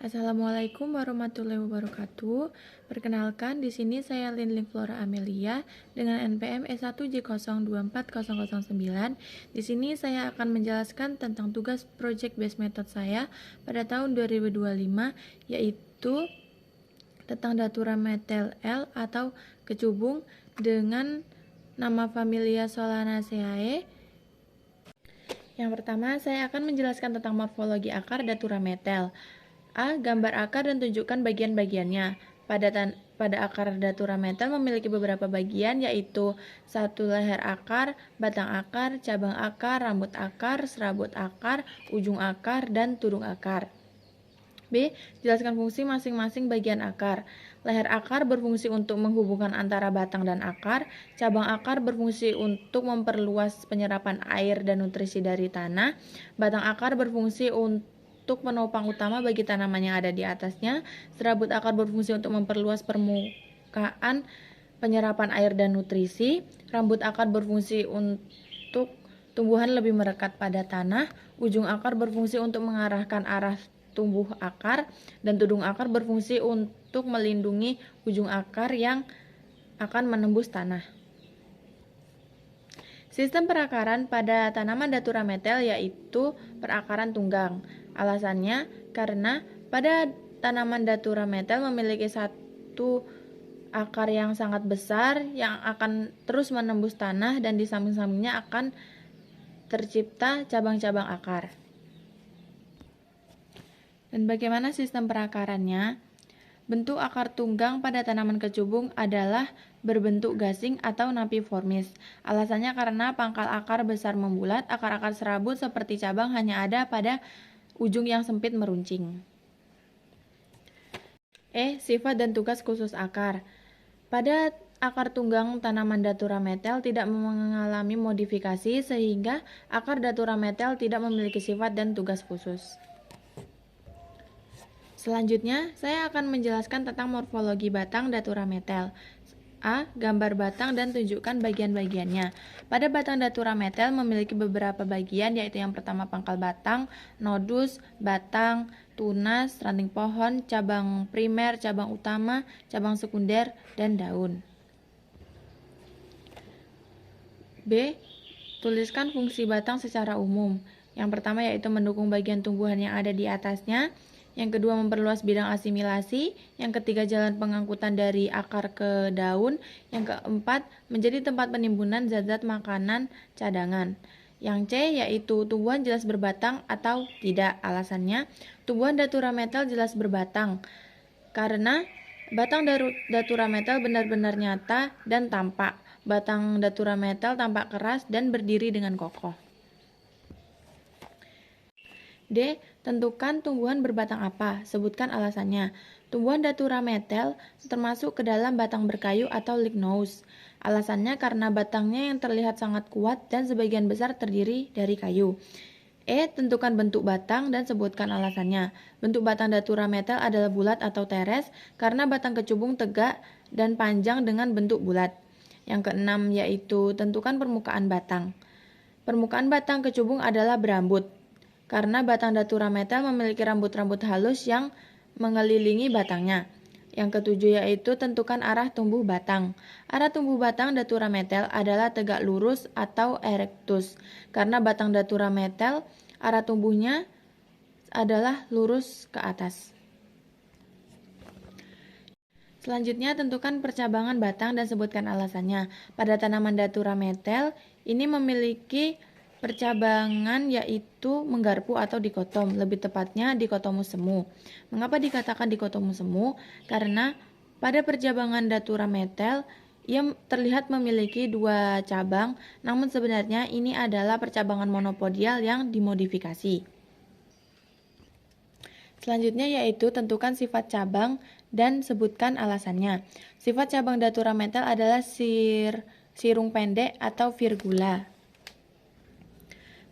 Assalamualaikum warahmatullahi wabarakatuh. Perkenalkan, di sini saya Linling Flora Amelia dengan NPM S1J024009. Di sini saya akan menjelaskan tentang tugas project based method saya pada tahun 2025, yaitu tentang Datura metel L atau kecubung dengan nama familia Solanaceae. Yang pertama, saya akan menjelaskan tentang morfologi akar Datura metel. A. Gambar akar dan tunjukkan bagian-bagiannya. Pada akar Datura metel memiliki beberapa bagian, yaitu 1. Leher akar, batang akar, cabang akar, rambut akar, serabut akar, ujung akar, dan tudung akar. B. Jelaskan fungsi masing-masing bagian akar. Leher akar berfungsi untuk menghubungkan antara batang dan akar. Cabang akar berfungsi untuk memperluas penyerapan air dan nutrisi dari tanah. Batang akar berfungsi untuk penopang utama bagi tanaman yang ada di atasnya. Serabut akar berfungsi untuk memperluas permukaan penyerapan air dan nutrisi. Rambut akar berfungsi untuk tumbuhan lebih merekat pada tanah. Ujung akar berfungsi untuk mengarahkan arah tumbuh akar, dan tudung akar berfungsi untuk melindungi ujung akar yang akan menembus tanah. Sistem perakaran pada tanaman Datura metel yaitu perakaran tunggang. Alasannya karena pada tanaman Datura metel memiliki satu akar yang sangat besar yang akan terus menembus tanah, dan di samping-sampingnya akan tercipta cabang-cabang akar. Dan bagaimana sistem perakarannya? Bentuk akar tunggang pada tanaman kecubung adalah berbentuk gasing atau napiformis. Alasannya karena pangkal akar besar membulat, akar-akar serabut seperti cabang hanya ada pada ujung yang sempit meruncing. Sifat dan tugas khusus akar. Pada akar tunggang tanaman Datura metel tidak mengalami modifikasi, sehingga akar Datura metel tidak memiliki sifat dan tugas khusus. Selanjutnya, saya akan menjelaskan tentang morfologi batang Datura metel. A. Gambar batang dan tunjukkan bagian-bagiannya. Pada batang Datura metel memiliki beberapa bagian, yaitu yang pertama pangkal batang, nodus, batang, tunas, ranting pohon, cabang primer, cabang utama, cabang sekunder, dan daun. B. Tuliskan fungsi batang secara umum. Yang pertama yaitu mendukung bagian tumbuhan yang ada di atasnya. Yang kedua, memperluas bidang asimilasi. Yang ketiga, jalan pengangkutan dari akar ke daun. Yang keempat, menjadi tempat penimbunan zat-zat makanan cadangan. Yang C, yaitu tumbuhan jelas berbatang atau tidak. Alasannya, tumbuhan Datura metel jelas berbatang karena batang Datura metel benar-benar nyata dan tampak. Batang Datura metel tampak keras dan berdiri dengan kokoh. D. Tentukan tumbuhan berbatang apa. Sebutkan alasannya. Tumbuhan Datura metel termasuk ke dalam batang berkayu atau ligneous. Alasannya karena batangnya yang terlihat sangat kuat dan sebagian besar terdiri dari kayu. Tentukan bentuk batang dan sebutkan alasannya. Bentuk batang Datura metel adalah bulat atau teres karena batang kecubung tegak dan panjang dengan bentuk bulat. Yang keenam yaitu tentukan permukaan batang. Permukaan batang kecubung adalah berambut karena batang Datura metel memiliki rambut-rambut halus yang mengelilingi batangnya. Yang ketujuh yaitu tentukan arah tumbuh batang. Arah tumbuh batang Datura metel adalah tegak lurus atau erectus. Karena batang Datura metel arah tumbuhnya adalah lurus ke atas. Selanjutnya, tentukan percabangan batang dan sebutkan alasannya. Pada tanaman Datura metel, ini memiliki percabangan yaitu menggarpu atau dikotom, lebih tepatnya dikotomus semu. Mengapa dikatakan dikotomus semu? Karena pada percabangan Datura metel, ia terlihat memiliki dua cabang, namun sebenarnya ini adalah percabangan monopodial yang dimodifikasi. Selanjutnya yaitu tentukan sifat cabang dan sebutkan alasannya. Sifat cabang Datura metel adalah sirung pendek atau virgula.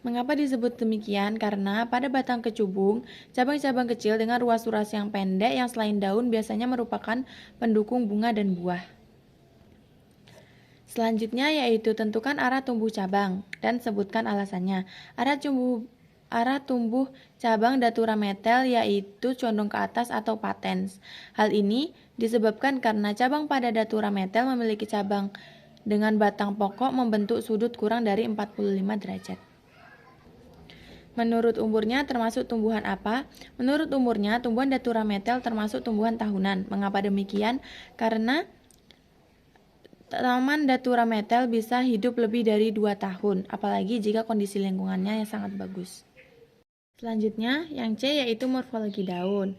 Mengapa disebut demikian? Karena pada batang kecubung, cabang-cabang kecil dengan ruas-ruas yang pendek yang selain daun biasanya merupakan pendukung bunga dan buah. Selanjutnya yaitu tentukan arah tumbuh cabang dan sebutkan alasannya. Arah tumbuh arah tumbuh cabang Datura metel yaitu condong ke atas atau patens. Hal ini disebabkan karena cabang pada Datura metel memiliki cabang dengan batang pokok membentuk sudut kurang dari 45 derajat. Menurut umurnya termasuk tumbuhan apa? Menurut umurnya, tumbuhan Datura metel termasuk tumbuhan tahunan. Mengapa demikian? Karena tanaman Datura metel bisa hidup lebih dari 2 tahun, apalagi jika kondisi lingkungannya yang sangat bagus. Selanjutnya, yang C yaitu morfologi daun.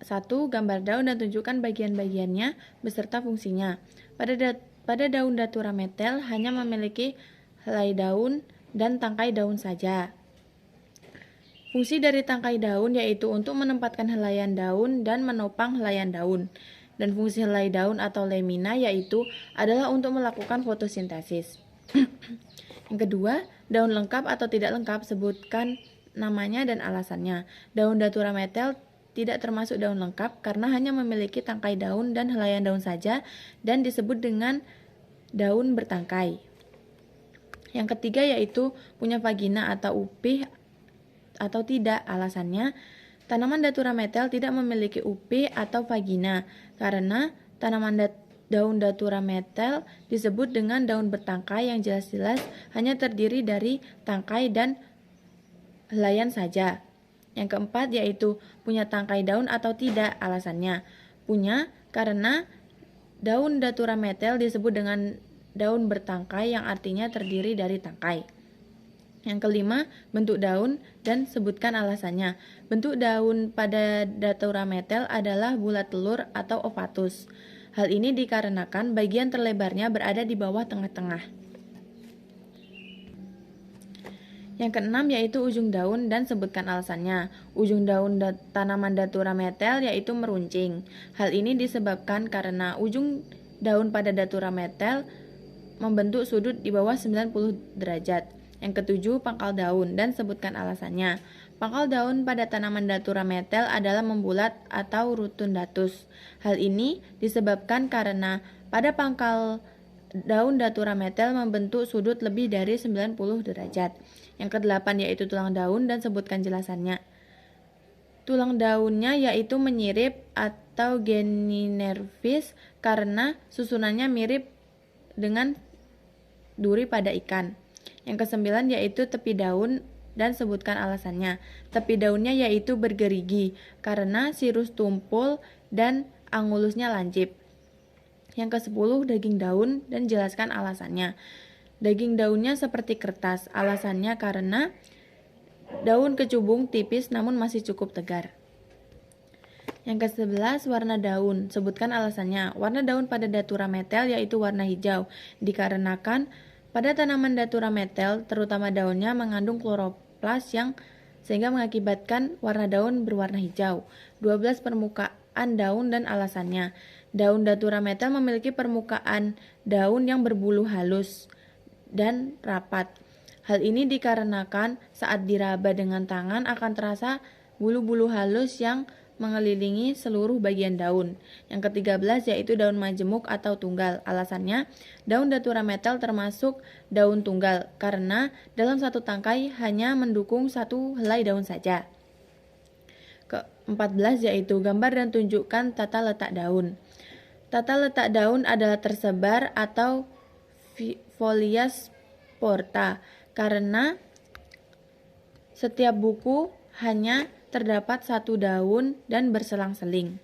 1. Gambar daun dan tunjukkan bagian-bagiannya beserta fungsinya. Pada daun Datura metel hanya memiliki helai daun dan tangkai daun saja. Fungsi dari tangkai daun yaitu untuk menempatkan helaian daun dan menopang helaian daun. Dan fungsi helai daun atau lemina yaitu adalah untuk melakukan fotosintesis. Yang kedua, daun lengkap atau tidak lengkap, sebutkan namanya dan alasannya. Daun Datura metel tidak termasuk daun lengkap karena hanya memiliki tangkai daun dan helaian daun saja dan disebut dengan daun bertangkai. Yang ketiga yaitu punya vagina atau upih atau tidak. Alasannya, tanaman Datura metel tidak memiliki upih atau vagina karena tanaman daun Datura metel disebut dengan daun bertangkai yang jelas-jelas hanya terdiri dari tangkai dan helaian saja. Yang keempat yaitu punya tangkai daun atau tidak. Alasannya, punya karena daun Datura metel disebut dengan daun bertangkai yang artinya terdiri dari tangkai. Yang kelima, bentuk daun dan sebutkan alasannya. Bentuk daun pada Datura metel adalah bulat telur atau ovatus. Hal ini dikarenakan bagian terlebarnya berada di bawah tengah-tengah. Yang keenam yaitu ujung daun dan sebutkan alasannya. Ujung daun tanaman Datura metel yaitu meruncing. Hal ini disebabkan karena ujung daun pada Datura metel membentuk sudut di bawah 90 derajat. Yang ketujuh, pangkal daun dan sebutkan alasannya. Pangkal daun pada tanaman Datura metel adalah membulat atau rotundatus. Hal ini disebabkan karena pada pangkal daun Datura metel membentuk sudut lebih dari 90 derajat. Yang kedelapan yaitu tulang daun dan sebutkan jelasannya. Tulang daunnya yaitu menyirip atau geninervis karena susunannya mirip dengan duri pada ikan. Yang kesembilan yaitu tepi daun dan sebutkan alasannya. Tepi daunnya yaitu bergerigi karena sirus tumpul dan angulusnya lancip. Yang ke-10 daging daun dan jelaskan alasannya. Daging daunnya seperti kertas. Alasannya karena daun kecubung tipis namun masih cukup tegar. Yang ke-11 warna daun. Sebutkan alasannya. Warna daun pada Datura metel yaitu warna hijau dikarenakan pada tanaman Datura metel, terutama daunnya mengandung kloroplas yang sehingga mengakibatkan warna daun berwarna hijau. 12 permukaan daun dan alasannya. Daun Datura metel memiliki permukaan daun yang berbulu halus dan rapat. Hal ini dikarenakan saat diraba dengan tangan akan terasa bulu-bulu halus yang mengelilingi seluruh bagian daun. Yang ke-13 yaitu daun majemuk atau tunggal. Alasannya, daun Datura metel termasuk daun tunggal karena dalam satu tangkai hanya mendukung satu helai daun saja. Ke-14 yaitu gambar dan tunjukkan tata letak daun. Tata letak daun adalah tersebar atau folias porta karena setiap buku hanya terdapat satu daun dan berselang-seling.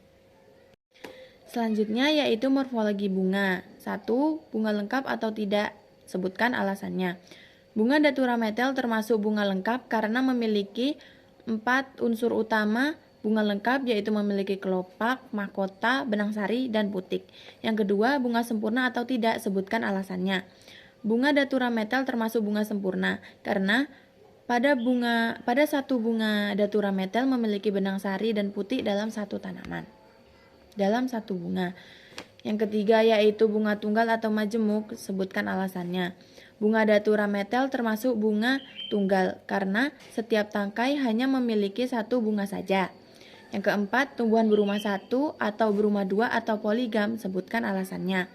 Selanjutnya yaitu morfologi bunga. 1. Bunga lengkap atau tidak? Sebutkan alasannya. Bunga Datura metel termasuk bunga lengkap karena memiliki 4 unsur utama bunga lengkap yaitu memiliki kelopak, mahkota, benang sari, dan putik. Yang kedua, bunga sempurna atau tidak? Sebutkan alasannya. Bunga Datura metel termasuk bunga sempurna karena pada satu bunga Datura metel memiliki benang sari dan putik dalam satu tanaman. Dalam satu bunga. Yang ketiga yaitu bunga tunggal atau majemuk, sebutkan alasannya. Bunga Datura metel termasuk bunga tunggal karena setiap tangkai hanya memiliki satu bunga saja. Yang keempat, tumbuhan berumah satu atau berumah dua atau poligam, sebutkan alasannya.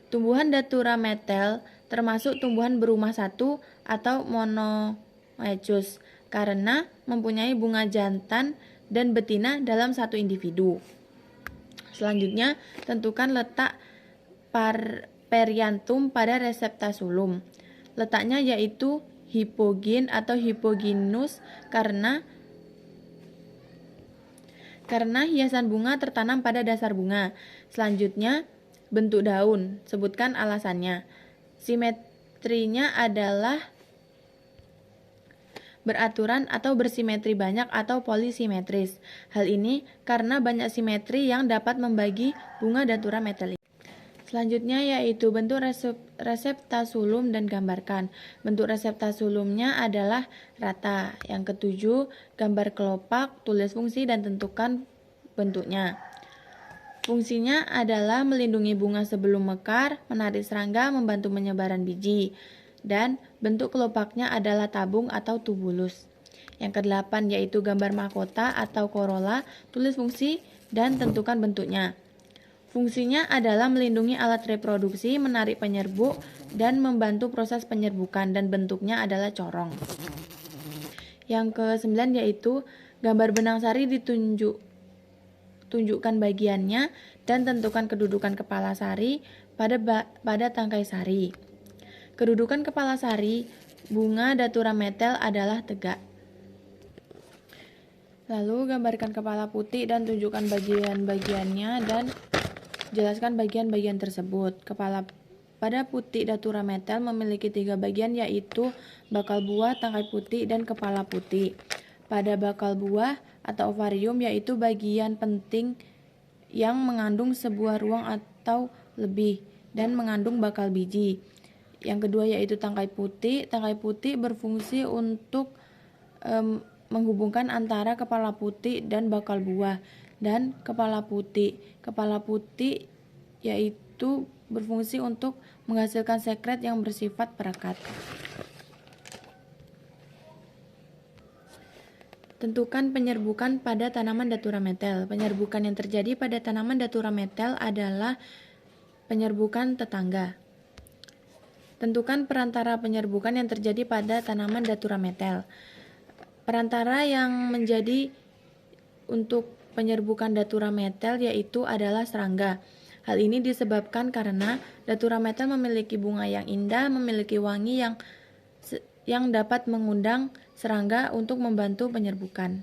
Tumbuhan Datura metel termasuk tumbuhan berumah satu atau monoecious. karena mempunyai bunga jantan dan betina dalam satu individu. Selanjutnya, tentukan letak periantum pada reseptasulum. Letaknya yaitu hipogin atau hipoginus karena hiasan bunga tertanam pada dasar bunga. Selanjutnya, bentuk daun. Sebutkan alasannya. Simetrinya adalah beraturan atau bersimetri banyak atau polisimetris. Hal ini karena banyak simetri yang dapat membagi bunga Datura metellica. Selanjutnya yaitu bentuk reseptasulum dan gambarkan. Bentuk reseptasulumnya adalah rata. Yang ketujuh, gambar kelopak, tulis fungsi dan tentukan bentuknya. Fungsinya adalah melindungi bunga sebelum mekar, menarik serangga, membantu penyebaran biji. Dan bentuk kelopaknya adalah tabung atau tubulus. Yang kedelapan yaitu gambar mahkota atau corolla, tulis fungsi dan tentukan bentuknya. Fungsinya adalah melindungi alat reproduksi, menarik penyerbuk, dan membantu proses penyerbukan, dan bentuknya adalah corong. Yang ke-9 yaitu gambar benang sari tunjukkan bagiannya dan tentukan kedudukan kepala sari pada tangkai sari. Kedudukan kepala sari bunga Datura metel adalah tegak. Lalu gambarkan kepala putih dan tunjukkan bagian-bagiannya dan jelaskan bagian-bagian tersebut. Kepala pada putik Datura metel memiliki 3 bagian yaitu bakal buah, tangkai putih, dan kepala putih. Pada bakal buah atau ovarium yaitu bagian penting yang mengandung sebuah ruang atau lebih dan mengandung bakal biji. Yang kedua yaitu tangkai putih. Tangkai putih berfungsi untuk menghubungkan antara kepala putih dan bakal buah. Dan kepala putih yaitu berfungsi untuk menghasilkan sekret yang bersifat perekat. Tentukan penyerbukan pada tanaman Datura metel. Penyerbukan yang terjadi pada tanaman Datura metel adalah penyerbukan tetangga. Tentukan perantara penyerbukan yang terjadi pada tanaman Datura metel. Perantara yang menjadi untuk penyerbukan Datura metel yaitu adalah serangga. Hal ini disebabkan karena Datura metel memiliki bunga yang indah, memiliki wangi yang dapat mengundang serangga untuk membantu penyerbukan.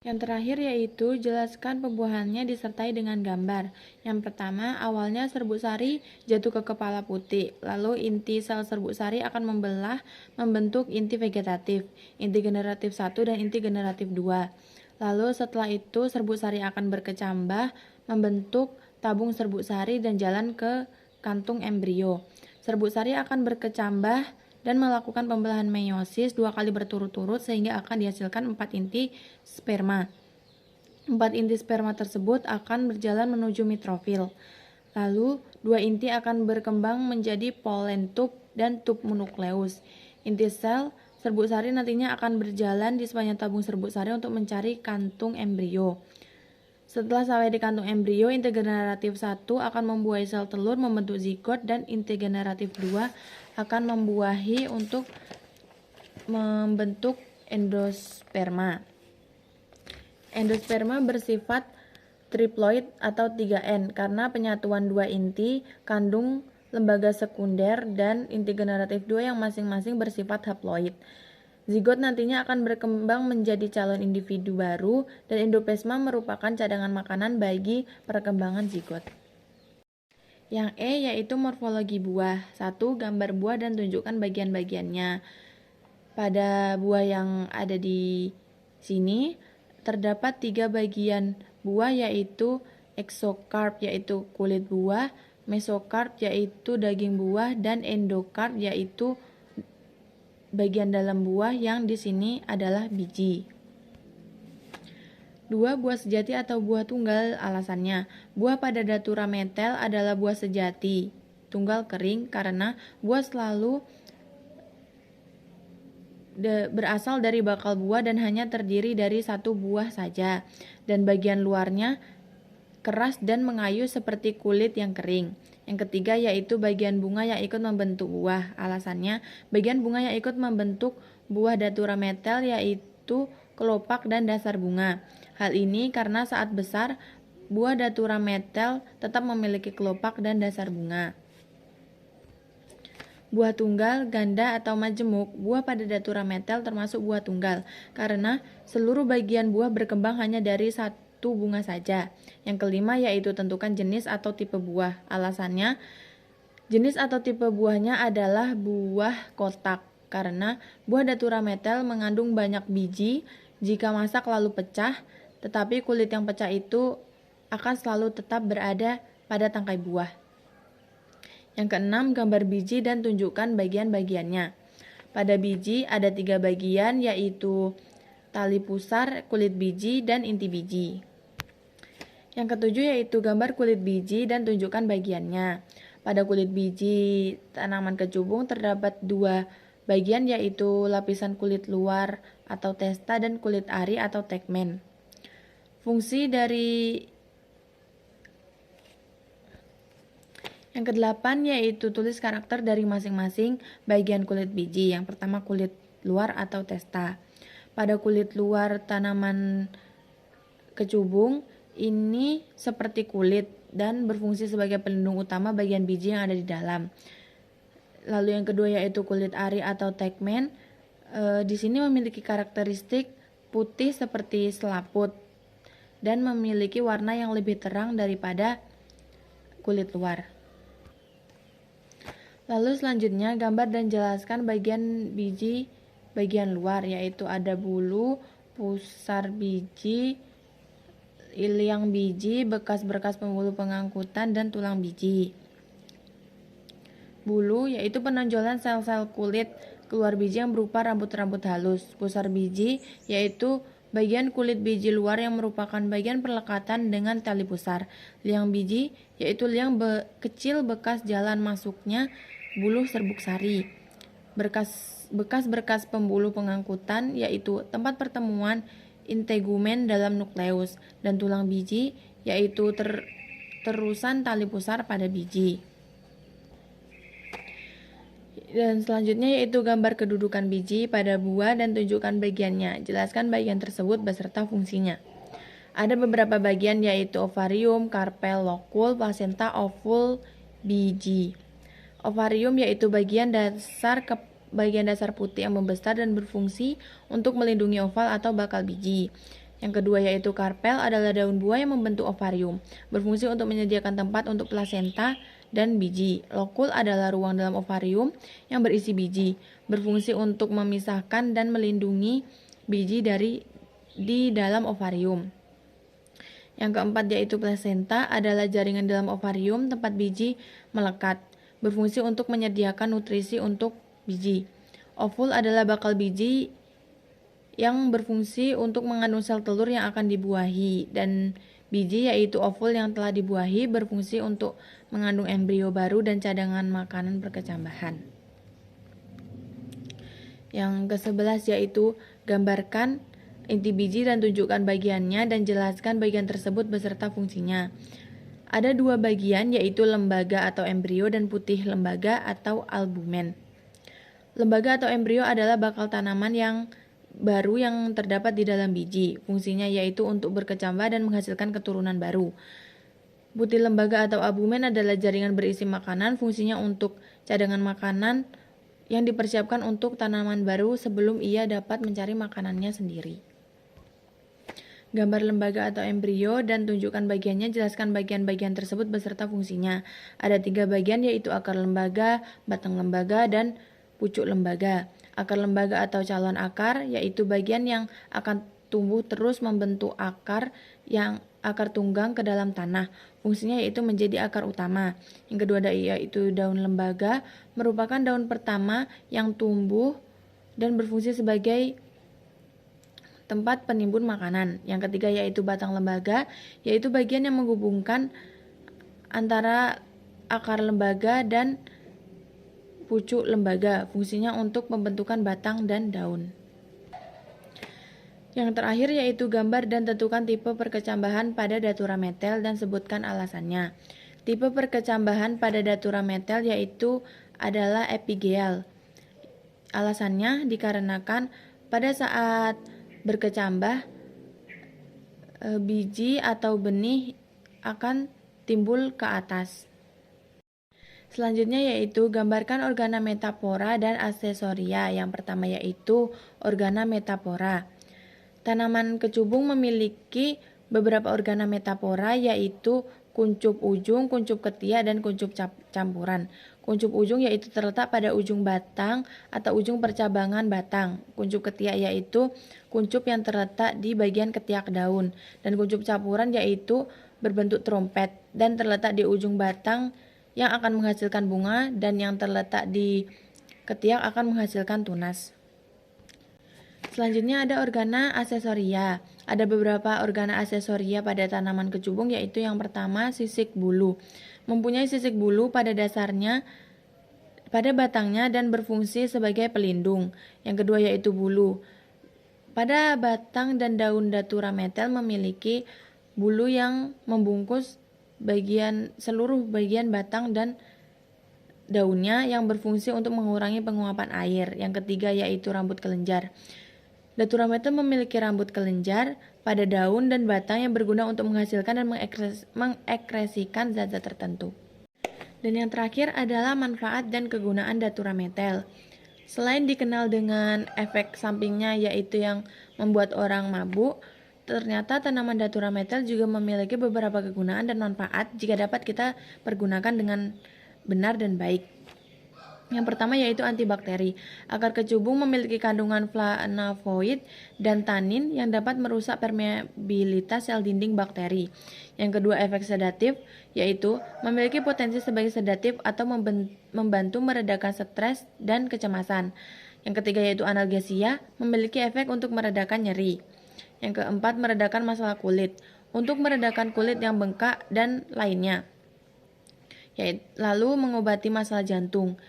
Yang terakhir yaitu jelaskan pembuahannya disertai dengan gambar. Yang pertama, awalnya serbuk sari jatuh ke kepala putih, lalu inti sel serbuk sari akan membentuk inti vegetatif, inti generatif 1 dan inti generatif 2. Lalu setelah itu serbuk sari akan berkecambah, membentuk tabung serbuk sari dan jalan ke kantung embrio. Serbuk sari akan berkecambah dan melakukan pembelahan meiosis 2 kali berturut-turut sehingga akan dihasilkan 4 inti sperma. 4 inti sperma tersebut akan berjalan menuju mitrofil. Lalu 2 inti akan berkembang menjadi pollen tube dan tube nukleus. Inti sel serbuk sari nantinya akan berjalan di sepanjang tabung serbuk sari untuk mencari kantung embrio. Setelah sampai di kantung embrio, inti generatif 1 akan membuahi sel telur membentuk zigot dan inti generatif 2 akan membuahi untuk membentuk endosperma. Endosperma bersifat triploid atau 3N karena penyatuan 2 inti kandung lembaga sekunder dan inti generatif 2 yang masing-masing bersifat haploid. Zigot nantinya akan berkembang menjadi calon individu baru dan endoplasma merupakan cadangan makanan bagi perkembangan zigot. Yang E yaitu morfologi buah. 1. Gambar buah dan tunjukkan bagian-bagiannya. Pada buah yang ada di sini terdapat 3 bagian buah yaitu exocarp yaitu kulit buah, mesokarp yaitu daging buah, dan endokarp yaitu bagian dalam buah yang di sini adalah biji. 2. Buah sejati atau buah tunggal. Alasannya, buah pada Datura metel adalah buah sejati, tunggal kering karena buah selalu berasal dari bakal buah dan hanya terdiri dari 1 buah saja, dan bagian luarnya keras dan mengayu seperti kulit yang kering. Yang ketiga yaitu bagian bunga yang ikut membentuk buah. Alasannya, bagian bunga yang ikut membentuk buah datura metel yaitu kelopak dan dasar bunga. Hal ini karena saat besar, buah datura metel tetap memiliki kelopak dan dasar bunga. Buah tunggal, ganda, atau majemuk, buah pada datura metel termasuk buah tunggal, karena seluruh bagian buah berkembang hanya dari satu bunga saja. Yang kelima yaitu tentukan jenis atau tipe buah. Alasannya, jenis atau tipe buahnya adalah buah kotak, karena buah datura metel mengandung banyak biji jika masak lalu pecah, tetapi kulit yang pecah itu akan selalu tetap berada pada tangkai buah. Yang keenam, gambar biji dan tunjukkan bagian-bagiannya. Pada biji ada 3 bagian, yaitu tali pusar, kulit biji, dan inti biji. Yang ketujuh yaitu gambar kulit biji dan tunjukkan bagiannya. Pada kulit biji tanaman kecubung terdapat 2 bagian, yaitu lapisan kulit luar atau testa dan kulit ari atau tegmen. Fungsi dari yang kedelapan yaitu tulis karakter dari masing-masing bagian kulit biji. Yang pertama kulit luar atau testa. Pada kulit luar tanaman kecubung ini seperti kulit dan berfungsi sebagai pelindung utama bagian biji yang ada di dalam. Lalu yang kedua yaitu kulit ari atau tegmen. Di sini memiliki karakteristik putih seperti selaput dan memiliki warna yang lebih terang daripada kulit luar. Lalu selanjutnya gambar dan jelaskan bagian biji bagian luar, yaitu ada bulu, pusar biji, iliang biji, bekas-bekas pembuluh pengangkutan, dan tulang biji. Bulu yaitu penonjolan sel-sel kulit keluar biji yang berupa rambut-rambut halus. Pusar biji yaitu bagian kulit biji luar yang merupakan bagian perlekatan dengan tali pusar. Liang biji yaitu liang kecil bekas jalan masuknya buluh serbuk sari. Bekas-bekas pembuluh pengangkutan yaitu tempat pertemuan integumen dalam nukleus, dan tulang biji yaitu terusan tali pusar pada biji. Dan selanjutnya yaitu gambar kedudukan biji pada buah dan tunjukkan bagiannya. Jelaskan bagian tersebut beserta fungsinya. Ada beberapa bagian yaitu ovarium, karpel, lokul, plasenta, ovul, biji. Ovarium yaitu bagian dasar putih yang membesar dan berfungsi untuk melindungi oval atau bakal biji. Yang kedua yaitu karpel adalah daun buah yang membentuk ovarium, berfungsi untuk menyediakan tempat untuk plasenta dan biji. Lokul adalah ruang dalam ovarium yang berisi biji, berfungsi untuk memisahkan dan melindungi biji di dalam ovarium. Yang keempat yaitu plasenta adalah jaringan dalam ovarium tempat biji melekat, berfungsi untuk menyediakan nutrisi untuk biji. Ovul adalah bakal biji yang berfungsi untuk mengandung sel telur yang akan dibuahi, dan biji yaitu ovul yang telah dibuahi berfungsi untuk mengandung embrio baru dan cadangan makanan berkecambahan. Yang ke-11 yaitu gambarkan inti biji dan tunjukkan bagiannya dan jelaskan bagian tersebut beserta fungsinya. Ada 2 bagian yaitu lembaga atau embrio dan putih lembaga atau albumen. Lembaga atau embrio adalah bakal tanaman yang baru yang terdapat di dalam biji. Fungsinya yaitu untuk berkecambah dan menghasilkan keturunan baru. Putih lembaga atau albumen adalah jaringan berisi makanan. Fungsinya untuk cadangan makanan yang dipersiapkan untuk tanaman baru sebelum ia dapat mencari makanannya sendiri. Gambar lembaga atau embrio dan tunjukkan bagiannya, jelaskan bagian-bagian tersebut beserta fungsinya. Ada 3 bagian yaitu akar lembaga, batang lembaga, dan pucuk lembaga. Akar lembaga atau calon akar yaitu bagian yang akan tumbuh terus membentuk akar tunggang ke dalam tanah. Fungsinya yaitu menjadi akar utama. Yang kedua yaitu daun lembaga, merupakan daun pertama yang tumbuh dan berfungsi sebagai tempat penimbun makanan. Yang ketiga yaitu batang lembaga, yaitu bagian yang menghubungkan antara akar lembaga dan pucuk lembaga. Fungsinya untuk pembentukan batang dan daun. Yang terakhir yaitu gambar dan tentukan tipe perkecambahan pada datura metel dan sebutkan alasannya. Tipe perkecambahan pada datura metel yaitu adalah epigeal. Alasannya dikarenakan pada saat berkecambah, biji atau benih akan timbul ke atas. Selanjutnya yaitu gambarkan ornametapora dan aksesoria. Yang pertama yaitu ornametapora. Tanaman kecubung memiliki beberapa ornametapora yaitu kuncup ujung, kuncup ketiak, dan kuncup campuran. Kuncup ujung yaitu terletak pada ujung batang atau ujung percabangan batang. Kuncup ketiak yaitu kuncup yang terletak di bagian ketiak daun. Dan kuncup campuran yaitu berbentuk trompet dan terletak di ujung batang yang akan menghasilkan bunga, dan yang terletak di ketiak akan menghasilkan tunas. Selanjutnya ada organa aksesoria. Ada beberapa organa aksesoria pada tanaman kecubung, yaitu yang pertama sisik bulu. Mempunyai sisik bulu pada dasarnya pada batangnya dan berfungsi sebagai pelindung. Yang kedua yaitu bulu. Pada batang dan daun Datura metel memiliki bulu yang membungkus seluruh bagian batang dan daunnya yang berfungsi untuk mengurangi penguapan air. Yang ketiga yaitu rambut kelenjar. Datura metel memiliki rambut kelenjar pada daun dan batang yang berguna untuk menghasilkan dan mengekresikan zat-zat tertentu. Dan yang terakhir adalah manfaat dan kegunaan Datura metel. Selain dikenal dengan efek sampingnya yaitu yang membuat orang mabuk, ternyata tanaman Datura metel juga memiliki beberapa kegunaan dan manfaat jika dapat kita pergunakan dengan benar dan baik. Yang pertama yaitu antibakteri. Akar kecubung memiliki kandungan flavonoid dan tanin yang dapat merusak permeabilitas sel dinding bakteri. Yang kedua efek sedatif, yaitu memiliki potensi sebagai sedatif atau membantu meredakan stres dan kecemasan. Yang ketiga yaitu analgesia, memiliki efek untuk meredakan nyeri. Yang keempat meredakan masalah kulit, untuk meredakan kulit yang bengkak dan lainnya. Lalu mengobati masalah jantung.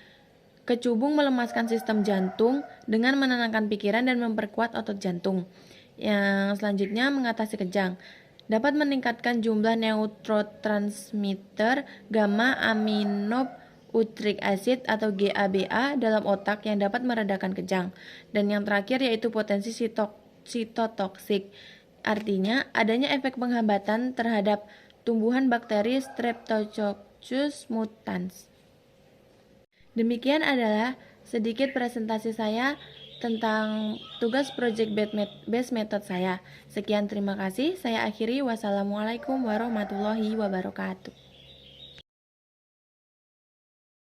Kecubung melemaskan sistem jantung dengan menenangkan pikiran dan memperkuat otot jantung. Yang selanjutnya mengatasi kejang. Dapat meningkatkan jumlah neurotransmitter gamma aminobutyric acid atau GABA dalam otak yang dapat meredakan kejang. Dan yang terakhir yaitu potensi sitotoksik. Artinya adanya efek penghambatan terhadap tumbuhan bakteri Streptococcus mutans. Demikian adalah sedikit presentasi saya tentang tugas project based method saya. Sekian, terima kasih. Saya akhiri. Wassalamualaikum warahmatullahi wabarakatuh.